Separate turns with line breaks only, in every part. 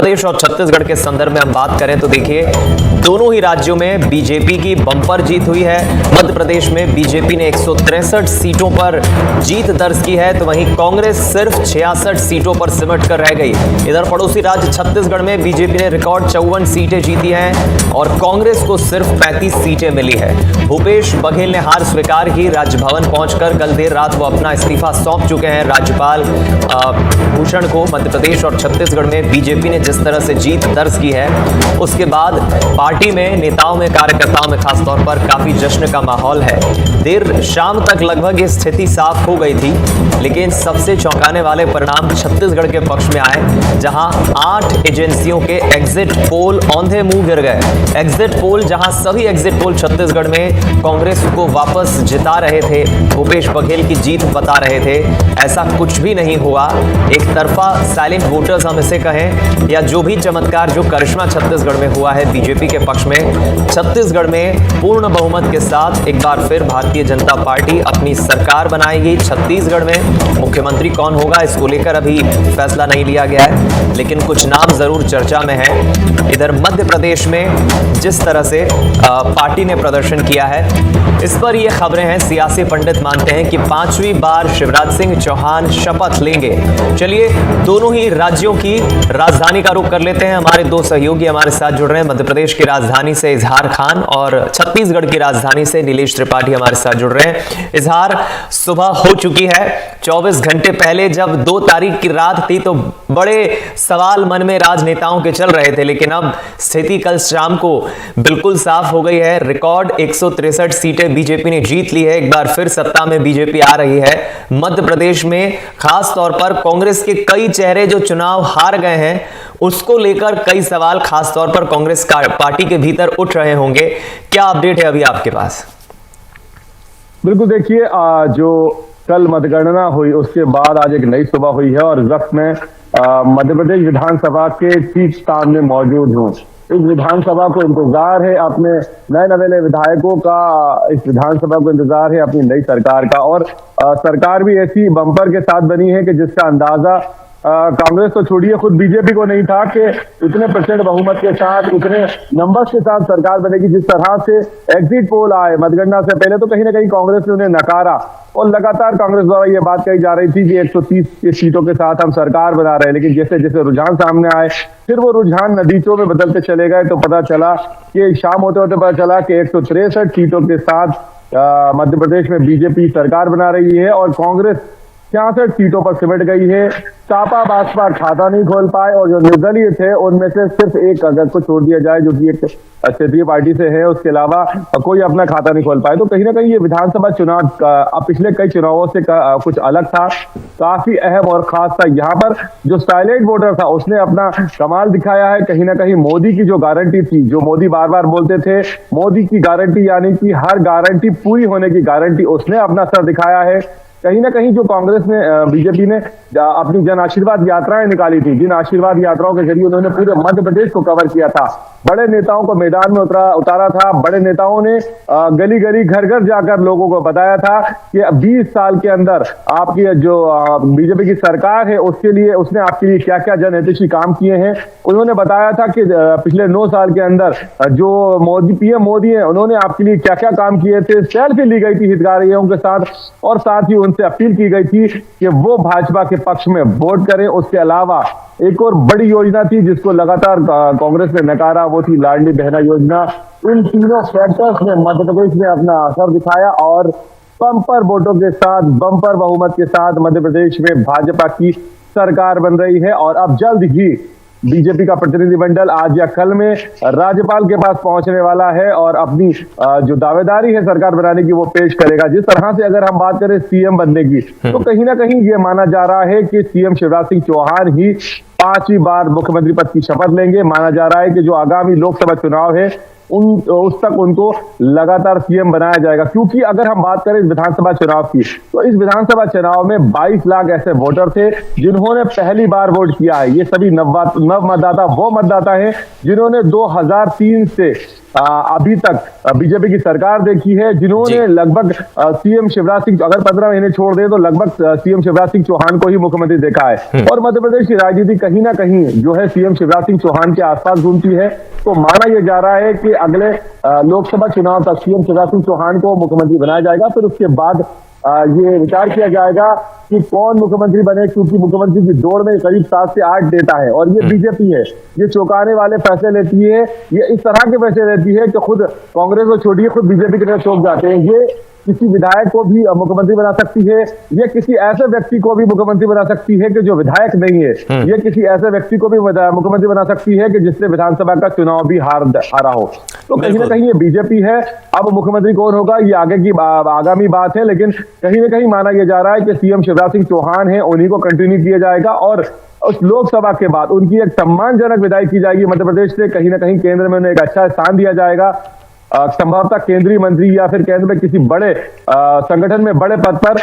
प्रदेश और छत्तीसगढ़ के संदर्भ में हम बात करें तो देखिए, दोनों ही राज्यों में बीजेपी की बम्पर जीत हुई है। मध्य प्रदेश में बीजेपी ने 163 सीटों पर जीत दर्ज की है, तो वहीं कांग्रेस सिर्फ 66 सीटों पर सिमट कर रह गई। इधर पड़ोसी राज्य छत्तीसगढ़ में बीजेपी ने रिकॉर्ड 54 सीटें जीती हैं और कांग्रेस को सिर्फ 35 सीटें मिली है। भूपेश बघेल ने हार स्वीकार की। राजभवन पहुंचकर कल देर रात वो अपना इस्तीफा सौंप चुके हैं राज्यपाल भूषण को। मध्य प्रदेश और छत्तीसगढ़ में बीजेपी ने जिस तरह से जीत दर्ज की है, उसके बाद पार्टी में नेताओं में कार्यकर्ताओं में खासतौर पर काफी जश्न का माहौल है। देर शाम तक लगभग ये स्थिति साफ हो गई थी, लेकिन सबसे चौंकाने वाले परिणाम छत्तीसगढ़ के पक्ष में आए, जहां 8 एजेंसियों के एग्जिट पोल औंधे मुंह गिर गए। एग्जिट पोल, जहां सभी एग्जिट पोल छत्तीसगढ़ में कांग्रेस को वापस जिता रहे थे, भूपेश बघेल की जीत बता रहे थे, ऐसा कुछ भी नहीं हुआ। एक तरफा साइलेंट वोटर्स हम इसे कहें, या जो भी चमत्कार, जो करिश्मा छत्तीसगढ़ में हुआ है बीजेपी के पक्ष में, छत्तीसगढ़ में पूर्ण बहुमत के साथ एक बार फिर भारतीय जनता पार्टी अपनी सरकार बनाएगी। छत्तीसगढ़ में मुख्यमंत्री कौन होगा, इसको लेकर अभी फैसला नहीं लिया गया है, लेकिन कुछ नाम जरूर चर्चा में है। इधर मध्य प्रदेश में जिस तरह से पार्टी ने प्रदर्शन किया है, इस पर ये खबरें हैं। सियासी पंडित मानते हैं कि 5वीं बार शिवराज सिंह चौहान शपथ लेंगे। चलिए दोनों ही राज्यों की राजधानी का रुख कर लेते हैं। हमारे दो सहयोगी हमारे साथ जुड़ रहे हैं। मध्य प्रदेश की राजधानी से इजहार खान और छत्तीसगढ़ की राजधानी से नीलेश त्रिपाठी हमारे साथ जुड़ रहे हैं। इजहार, सुबह हो चुकी है। 24 घंटे पहले जब 2 तारीख की रात थी तो बड़े सवाल मन में राजनेताओं के चल रहे थे, लेकिन अब स्थिति कल शाम को बिल्कुल साफ हो गई है। रिकॉर्ड 163 सीटें बीजेपी ने जीत ली है। एक बार फिर सत्ता में बीजेपी आ रही है। मध्य प्रदेश में खास तौर पर कांग्रेस के कई चेहरे जो चुनाव हार गए हैं, उसको लेकर कई सवाल खास तौर पर कांग्रेस पार्टी के भीतर उठ रहे होंगे। क्या अपडेट है अभी आपके पास?
बिल्कुल, देखिए, जो कल मतगणना हुई उसके बाद आज एक नई सुबह हुई है और इस वक्त में मध्य प्रदेश विधानसभा के ठीक सामने मौजूद हूँ। इस विधानसभा को इंतजार है अपने नए नवेले विधायकों का, इस विधानसभा को इंतजार है अपनी नई सरकार का। और सरकार भी ऐसी बम्पर के साथ बनी है कि जिसका अंदाजा कांग्रेस तो छोड़िए, खुद बीजेपी को नहीं था कि इतने % बहुमत के साथ, इतने नंबर्स के साथ सरकार बनेगी। जिस तरह से एग्जिट पोल आए मतगणना से पहले, तो कहीं ना कहीं कांग्रेस ने उन्हें नकारा और लगातार कांग्रेस द्वारा यह बात कही जा रही थी कि 130 सीटों के साथ हम सरकार बना रहे हैं। लेकिन जैसे जैसे रुझान सामने आए, फिर वो रुझान नतीजों में बदलते चले गए, तो पता चला कि शाम होते होते पता चला कि 163 सीटों के साथ मध्य प्रदेश में बीजेपी सरकार बना रही है और कांग्रेस 66 सीटों पर सिमट गई है। चापा बासपा खाता नहीं खोल पाए और जो निर्दलीय थे उनमें से सिर्फ एक अगर को छोड़ दिया जाए जो कि एक क्षेत्रीय पार्टी से है, उसके अलावा कोई अपना खाता नहीं खोल पाए। तो कहीं ना कहीं ये विधानसभा चुनाव पिछले कई चुनावों से कुछ अलग था, काफी अहम और खास था। यहाँ पर जो साइलेंट वोटर था उसने अपना कमाल दिखाया है। कहीं ना कहीं मोदी की जो गारंटी थी, जो मोदी बार बार बोलते थे, मोदी की गारंटी यानी कि हर गारंटी पूरी होने की गारंटी, उसने अपना असर दिखाया है। कहीं ना कहीं जो कांग्रेस ने, बीजेपी ने अपनी जन आशीर्वाद यात्राएं निकाली थी, जिन आशीर्वाद यात्राओं के जरिए उन्होंने पूरे मध्य प्रदेश को कवर किया था, बड़े नेताओं को मैदान में उतारा था, बड़े नेताओं ने गली गली घर घर जाकर लोगों को बताया था कि 20 साल के अंदर आपकी जो बीजेपी की सरकार है उसके लिए, उसने आपके लिए क्या क्या जनहितैषी काम किए हैं। उन्होंने बताया था कि पिछले 9 साल के अंदर जो पीएम मोदी है उन्होंने आपके लिए क्या क्या काम किए थे। सेल्फी ली गई थी हितग्राहियों के साथ और साथ ही उनसे अपील की गई थी कि वो भाजपा के पक्ष में वोट करें। उसके अलावा एक और बड़ी योजना थी जिसको लगातार कांग्रेस ने नकारा, वो थी लाडली बहना योजना। इन तीनों फैक्टर्स ने मध्य प्रदेश में अपना असर दिखाया और बम्पर वोटों के साथ, बम्पर बहुमत के साथ मध्य प्रदेश में भाजपा की सरकार बन रही है। और अब जल्द ही बीजेपी का प्रतिनिधिमंडल आज या कल में राज्यपाल के पास पहुंचने वाला है और अपनी जो दावेदारी है सरकार बनाने की वो पेश करेगा। जिस तरह से अगर हम बात करें सीएम बनने की, तो कहीं ना कहीं ये माना जा रहा है कि सीएम शिवराज सिंह चौहान ही 5वीं बार मुख्यमंत्री पद की शपथ लेंगे। माना जा रहा है कि जो आगामी लोकसभा चुनाव है उस तक उनको लगातार सीएम बनाया जाएगा। क्योंकि अगर हम बात करें इस विधानसभा चुनाव की, तो इस विधानसभा चुनाव में 22 लाख ऐसे वोटर थे जिन्होंने पहली बार वोट किया है। ये सभी नव मतदाता वो मतदाता हैं जिन्होंने 2003 से अभी तक बीजेपी की सरकार देखी है, जिन्होंने लगभग सीएम शिवराज सिंह, अगर 15 महीने छोड़ दे तो लगभग सीएम शिवराज सिंह चौहान को ही मुख्यमंत्री देखा है। और मध्य प्रदेश की राजनीति कहीं ना कहीं जो है सीएम शिवराज सिंह चौहान के आसपास घूमती है। तो माना यह जा रहा है कि अगले लोकसभा चुनाव तक सीएम शिवराज सिंह चौहान को मुख्यमंत्री बनाया जाएगा। फिर उसके बाद ये विचार किया जाएगा कि कौन मुख्यमंत्री बने, क्योंकि मुख्यमंत्री की दौड़ में करीब 7 से 8 नेता है और ये बीजेपी है, ये चौंकाने वाले फैसले लेती है, ये इस तरह के फैसले लेती है कि खुद कांग्रेस को छोड़िए, खुद बीजेपी की तरफ चौंक जाते हैं। ये किसी विधायक को भी मुख्यमंत्री बना सकती है, ये किसी ऐसे व्यक्ति को भी मुख्यमंत्री बना सकती है कि जो विधायक नहीं है, ये किसी ऐसे व्यक्ति को भी मुख्यमंत्री बना सकती है कि जिसने विधानसभा का चुनाव भी हारा हो। तो कहीं ना कहीं ये बीजेपी है। अब मुख्यमंत्री कौन होगा ये आगे की आगामी बात है, लेकिन कहीं ना कहीं माना यह जा रहा है कि सीएम शिवराज सिंह चौहान है, उन्हीं को कंटिन्यू किया जाएगा और उस लोकसभा के बाद उनकी एक सम्मानजनक विदाई की जाएगी मध्य प्रदेश से। कहीं ना कहीं केंद्र में उन्हें एक अच्छा स्थान दिया जाएगा, संभवतः केंद्रीय मंत्री या फिर केंद्र में किसी बड़े संगठन में बड़े पद पर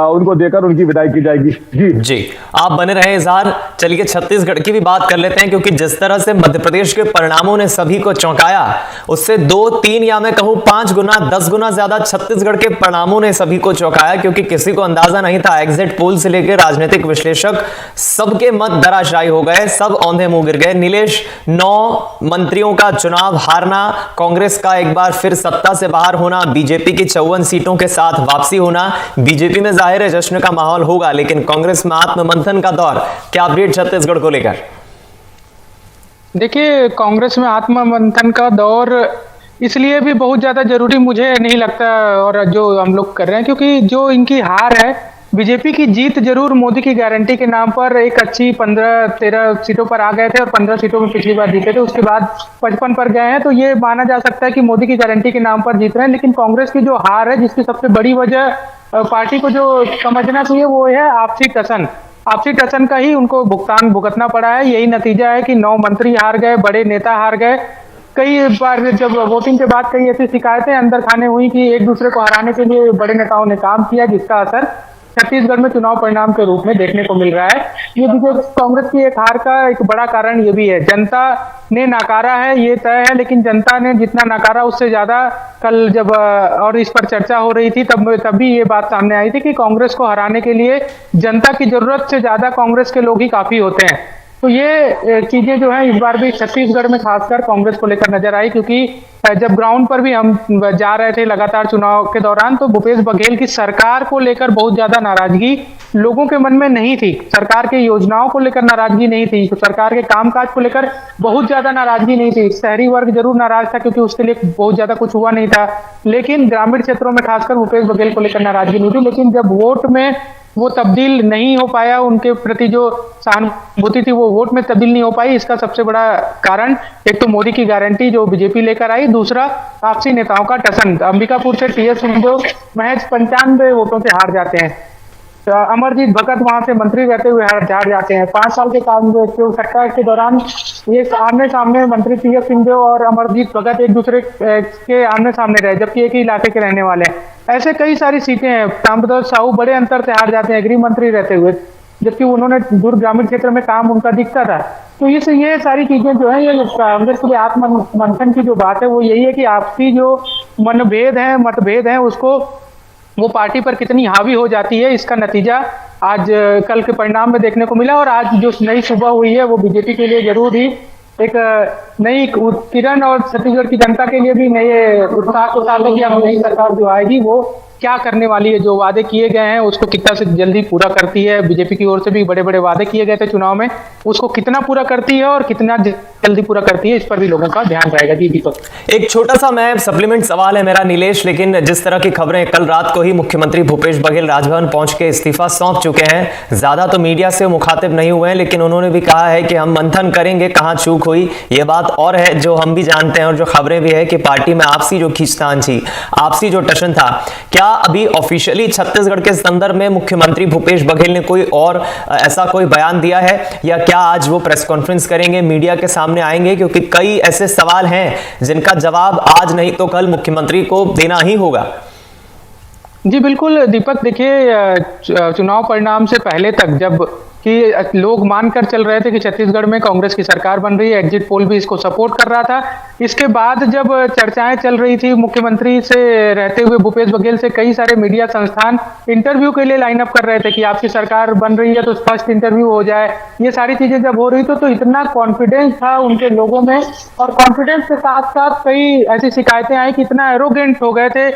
उनको देकर उनकी विदाई की जाएगी। जी
आप बने रहे इजहार। चलिए छत्तीसगढ़ की भी बात कर लेते हैं, क्योंकि जिस तरह से मध्य प्रदेश के परिणामों ने सभी को चौंकाया, उससे 2-3 या मैं कहूं 5 गुना 10 गुना ज्यादा छत्तीसगढ़ के परिणामों ने सभी को चौंकाया, क्योंकि किसी को अंदाजा नहीं था। एग्जिट पोल से लेकर राजनीतिक विश्लेषक सबके मत धराशायी हो गए, सब औंधे मुंह गिर गए। नीलेश, 9 मंत्रियों का चुनाव हारना, कांग्रेस का एक बार फिर सत्ता से बाहर होना, बीजेपी की 54 सीटों के साथ वापसी होना। बीजेपी में जाहिर है जश्न का माहौल होगा, लेकिन कांग्रेस में आत्ममंथन का दौर। क्या अपडेट छत्तीसगढ़ को लेकर?
देखिए, कांग्रेस में आत्ममंथन का दौर इसलिए भी बहुत ज्यादा जरूरी मुझे नहीं लगता, और जो हम लोग कर रहे हैं, क्योंकि जो इनकी हार है, बीजेपी की जीत जरूर मोदी की गारंटी के नाम पर एक अच्छी 15-13 सीटों पर आ गए थे और 15 सीटों में पिछली बार जीते थे, उसके बाद 55 पर गए हैं। तो ये माना जा सकता है कि मोदी की गारंटी के नाम पर जीत रहे हैं। लेकिन कांग्रेस की जो हार है, जिसकी सबसे बड़ी वजह पार्टी को जो समझना चाहिए वो है आपसी टसन। आपसी टसन का ही उनको भुगतान भुगतना पड़ा है। यही नतीजा है कि 9 मंत्री हार गए, बड़े नेता हार गए। कई बार जब वोटिंग के बाद कई ऐसी शिकायतें अंदर खाने हुई कि एक दूसरे को हराने के लिए बड़े नेताओं ने काम किया, जिसका असर छत्तीसगढ़ में चुनाव परिणाम के रूप में देखने को मिल रहा है। ये बीजेपी कांग्रेस की एक हार का एक बड़ा कारण ये भी है, जनता ने नकारा है, ये तय है। लेकिन जनता ने जितना नकारा उससे ज्यादा कल जब और इस पर चर्चा हो रही थी तब भी ये बात सामने आई थी कि कांग्रेस को हराने के लिए जनता की जरूरत से ज्यादा कांग्रेस के लोग ही काफी होते हैं। तो ये चीजें जो है इस बार भी छत्तीसगढ़ में खासकर कांग्रेस को लेकर नजर आई, क्योंकि जब ग्राउंड पर भी हम जा रहे थे लगातार चुनाव के दौरान, तो भूपेश बघेल की सरकार को लेकर बहुत ज्यादा नाराजगी लोगों के मन में नहीं थी। सरकार के योजनाओं को लेकर नाराजगी नहीं थी, तो सरकार के कामकाज को लेकर बहुत ज्यादा नाराजगी नहीं थी। शहरी वर्ग जरूर नाराज था क्योंकि उसके लिए बहुत ज्यादा कुछ हुआ नहीं था, लेकिन ग्रामीण क्षेत्रों में खासकर भूपेश बघेल को लेकर नाराजगी नहीं थी। लेकिन जब वोट में वो तब्दील नहीं हो पाया, उनके प्रति जो सहानुभूति थी वो वोट में तब्दील नहीं हो पाई। इसका सबसे बड़ा कारण एक तो मोदी की गारंटी जो बीजेपी लेकर आई, दूसरा आपसी नेताओं का टसन। अंबिकापुर से टीएस सिंहदेव महज 95 वोटों से हार जाते हैं। अमरजीत भगत वहां से मंत्री रहते हुए हार जाते हैं। 5 साल के काम सत्ता के दौरान ये आमने सामने मंत्री टीएस सिंहदेव और अमरजीत भगत एक दूसरे के आमने सामने रहे, जबकि एक ही इलाके के रहने वाले हैं। ऐसे कई सारी सीटें हैं। रामप्रसाद साहू बड़े अंतर से हार जाते हैं गृह मंत्री रहते हुए, जबकि उन्होंने दूर ग्रामीण क्षेत्र में काम उनका दिखता था। तो ये सारी चीजें जो है, ये कांग्रेस के लिए आत्ममंथन की जो बात है वो यही है कि आपसी जो मतभेद है उसको वो पार्टी पर कितनी हावी हो जाती है, इसका नतीजा आज कल के परिणाम में देखने को मिला। और आज जो नई सुबह हुई है वो बीजेपी के लिए जरूर ही एक नई किरण और छत्तीसगढ़ की जनता के लिए भी नए उत्साह को साथ है कि अब नई सरकार जो आएगी वो क्या करने वाली है, जो वादे किए गए हैं उसको कितना से जल्दी पूरा करती है। बीजेपी की ओर से भी बड़े बड़े वादे किए गए थे चुनाव में, उसको कितना पूरा करती है और कितना जल्दी पूरा करती है, इस पर भी लोगों का ध्यान रहेगा। जी दीपक,
एक छोटा सा मैं सप्लीमेंट सवाल है मेरा नीलेश, लेकिन जिस तरह की खबरें, कल रात को ही मुख्यमंत्री भूपेश बघेल राजभवन पहुंच के इस्तीफा सौंप चुके हैं। ज्यादा तो मीडिया से मुखातिब नहीं हुए हैं, लेकिन उन्होंने भी कहा है कि हम मंथन करेंगे कहां चूक हुई। ये बात और है जो हम भी जानते हैं और जो खबरें भी है कि पार्टी में आपसी जो खींचतान थी, आपसी जो टशन था, क्या अभी ऑफिशियली छत्तीसगढ़ के संदर्भ में मुख्यमंत्री भूपेश बघेल ने कोई और ऐसा कोई बयान दिया है, या क्या आज वो प्रेस कॉन्फ्रेंस करेंगे, मीडिया के सामने आएंगे? क्योंकि कई ऐसे सवाल हैं जिनका जवाब आज नहीं तो कल मुख्यमंत्री को देना ही होगा।
जी बिल्कुल दीपक, देखिए चुनाव परिणाम से पहले तक जब कि लोग मानकर चल रहे थे कि छत्तीसगढ़ में कांग्रेस की सरकार बन रही है, एग्जिट पोल भी इसको सपोर्ट कर रहा था। इसके बाद जब चर्चाएं चल रही थी, मुख्यमंत्री से रहते हुए भूपेश बघेल से कई सारे मीडिया संस्थान इंटरव्यू के लिए लाइन अप कर रहे थे कि आपकी सरकार बन रही है तो फर्स्ट इंटरव्यू हो जाए। ये सारी चीजें जब हो रही तो इतना कॉन्फिडेंस था उनके लोगों में, और कॉन्फिडेंस के साथ साथ कई ऐसी शिकायतें आई कि इतना एरोगेंट हो गए थे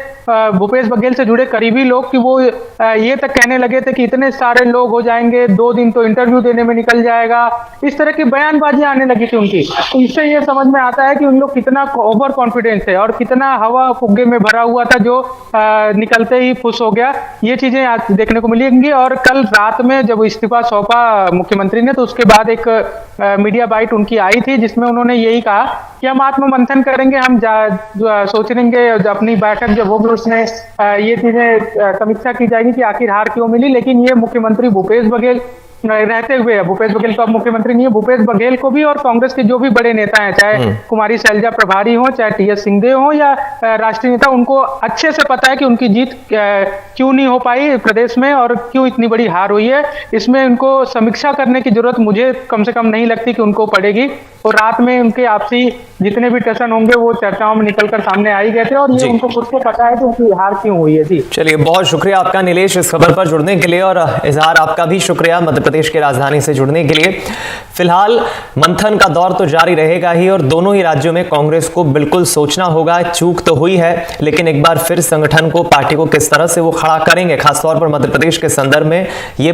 भूपेश बघेल से जुड़े करीबी लोग कि वो ये तक कहने लगे थे कि इतने सारे लोग हो जाएंगे, 2 दिन तो इंटरव्यू देने में निकल जाएगा। इस तरह की बयानबाजी आने लगी थी उनकी। तो इससे ये समझ में आता है कि उन लोग कितना ओवर कॉन्फिडेंस है और कितना हवा फुग्गे में भरा हुआ था जो निकलते ही फुस हो गया। ये चीजें आज देखने को मिलेंगी। और कल रात में जब इस्तीफा सौंपा मुख्यमंत्री ने, तो उसके बाद एक मीडिया बाइट उनकी आई थी जिसमें उन्होंने यही कहा कि हम आत्ममंथन करेंगे, हम सोचेंगे अपनी बैठक जब होगी उसमें ये चीजें समीक्षा की जाएगी कि आखिर हार क्यों मिली। लेकिन ये मुख्यमंत्री भूपेश बघेल रहते हुए, भूपेश बघेल तो अब मुख्यमंत्री नहीं है, भूपेश बघेल को भी और कांग्रेस के जो भी बड़े नेता हैं, चाहे कुमारी शैलजा प्रभारी हो, चाहे टीएस सिंहदेव हो या राष्ट्रीय नेता, उनको अच्छे से पता है कि उनकी जीत क्यों नहीं हो पाई प्रदेश में और क्यों इतनी बड़ी हार हुई है। इसमें उनको समीक्षा करने की जरूरत मुझे कम से कम नहीं लगती कि उनको पड़ेगी। और रात में उनके आपसी जितने भी टसन होंगे वो चर्चाओं में निकलकर सामने आ ही गए थे, और ये उनको खुद को पता है कि उनकी हार क्यों हुई है। जी
चलिए, बहुत शुक्रिया आपका नीलेश इस खबर पर जुड़ने के लिए, और इजहार आपका भी शुक्रिया मध्य प्रदेश की राजधानी से जुड़ने के लिए। फिलहाल मंथन का दौर तो जारी रहेगा ही, और दोनों ही राज्यों में कांग्रेस को बिल्कुल सोचना होगा। चूक तो हुई है, लेकिन एक बार फिर संगठन को, पार्टी को किस तरह से वो खड़ा करेंगे, खासतौर पर मध्य प्रदेश के संदर्भ में, ये